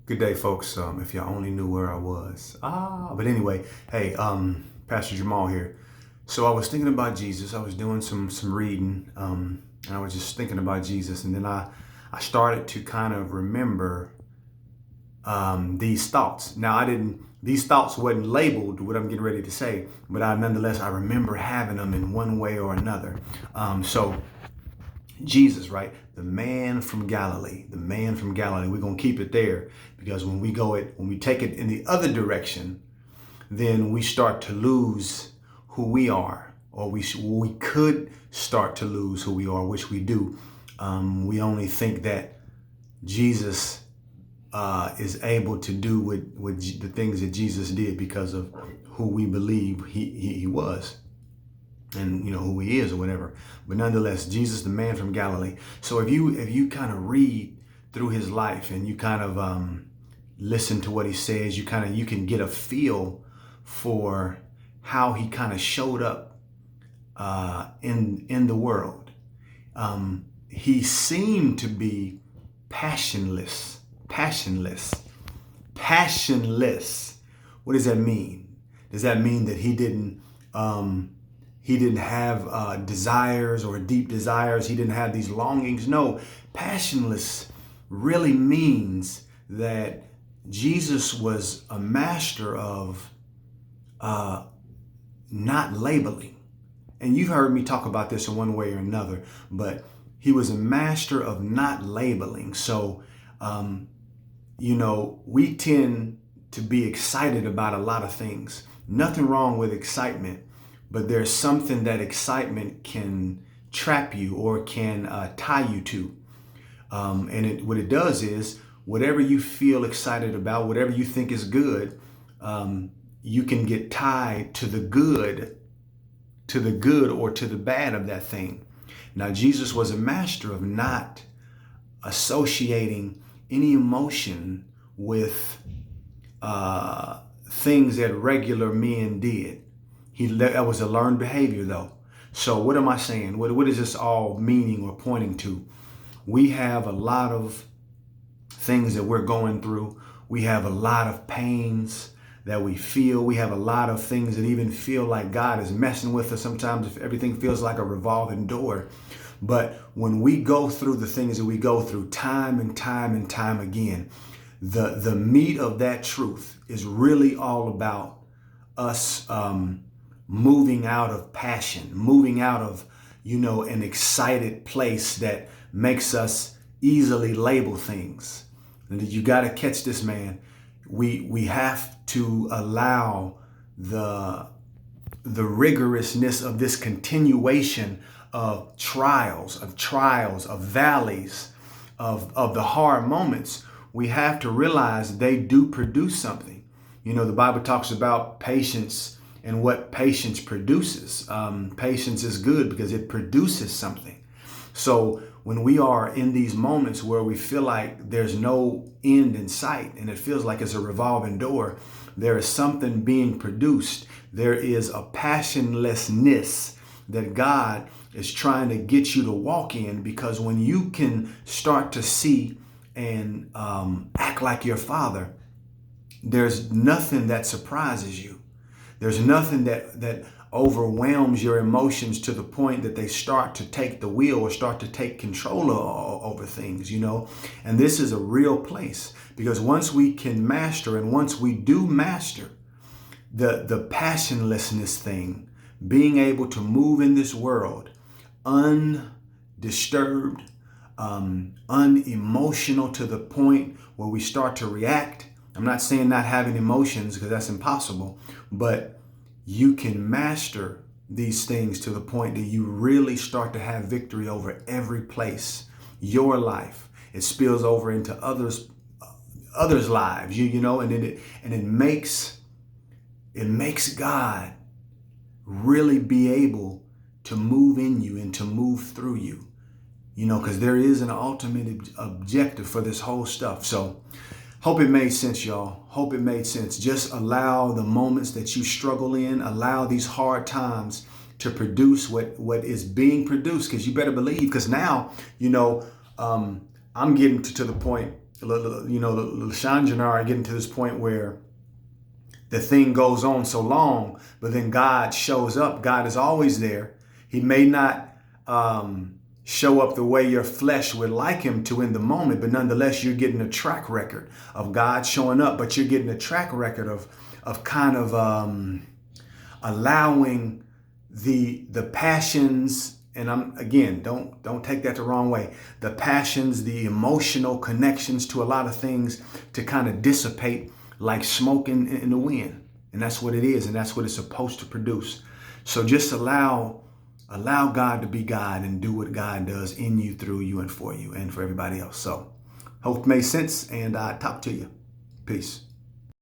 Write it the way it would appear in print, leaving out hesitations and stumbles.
Good day, folks. If y'all only knew where I was. But anyway, hey, Pastor Jamal here. So I was thinking about Jesus. I was doing some reading, and I was just thinking about Jesus, and then I started to kind of remember these thoughts. Now these thoughts wasn't labeled what I'm getting ready to say, but nonetheless I remember having them in one way or another. So Jesus, right? The man from Galilee, the man from Galilee. We're going to keep it there because when we take it in the other direction, then we start to lose who we are, or we could start to lose who we are, which we do. We only think that Jesus is able to do with the things that Jesus did because of who we believe he was, and who he is or whatever. But nonetheless, Jesus, the man from Galilee. So if you kind of read through his life and you kind of listen to what he says, you can get a feel for how he kind of showed up in the world. He seemed to be passionless. What does that mean? Does that mean that he didn't have desires or deep desires? He didn't have these longings? No, passionless really means that Jesus was a master of not labeling. And you've heard me talk about this in one way or another, but he was a master of not labeling. So, we tend to be excited about a lot of things. Nothing wrong with excitement, but there's something that excitement can trap you or can tie you to. What it does is, whatever you feel excited about, whatever you think is good, you can get tied to the good or to the bad of that thing. Now, Jesus was a master of not associating any emotion with things that regular men did. That was a learned behavior, though. So what am I saying? What is this all meaning or pointing to? We have a lot of things that we're going through. We have a lot of pains that we feel. We have a lot of things that even feel like God is messing with us. Sometimes if everything feels like a revolving door. But when we go through the things that we go through time and time again, the meat of that truth is really all about us moving out of passion, moving out of, an excited place that makes us easily label things. And you got to catch this, man. We have to allow the rigorousness of this continuation of trials, of valleys, of the hard moments. We have to realize they do produce something. The Bible talks about patience and what patience produces. Patience is good because it produces something. So when we are in these moments where we feel like there's no end in sight and it feels like it's a revolving door, there is something being produced. There is a passionlessness that God is trying to get you to walk in, because when you can start to see and act like your Father, there's nothing that surprises you. There's nothing that overwhelms your emotions to the point that they start to take the wheel or start to take control over things, And this is a real place, because once we can master, and once we do master the passionlessness thing, being able to move in this world undisturbed, unemotional to the point where we start to react. I'm not saying not having emotions, because that's impossible, but you can master these things to the point that you really start to have victory over every place. Your life, it spills over into others' lives, and it makes God really be able to move in you and to move through you, because there is an ultimate objective for this whole stuff. So hope it made sense, y'all. Hope it made sense. Just allow the moments that you struggle in, allow these hard times to produce what is being produced, because you better believe, because now, I'm getting to the point LaShaundra and I are getting to this point where the thing goes on so long, but then God shows up. God is always there. He may not show up the way your flesh would like him to in the moment, but nonetheless, you're getting a track record of God showing up, but you're getting a track record of kind of allowing the passions, and don't take that the wrong way, the passions, the emotional connections to a lot of things to kind of dissipate like smoke in the wind. And that's what it is, and that's what it's supposed to produce. So just allow God to be God and do what God does in you, through you, and for you, and for everybody else. So hope it made sense, and I talk to you. Peace.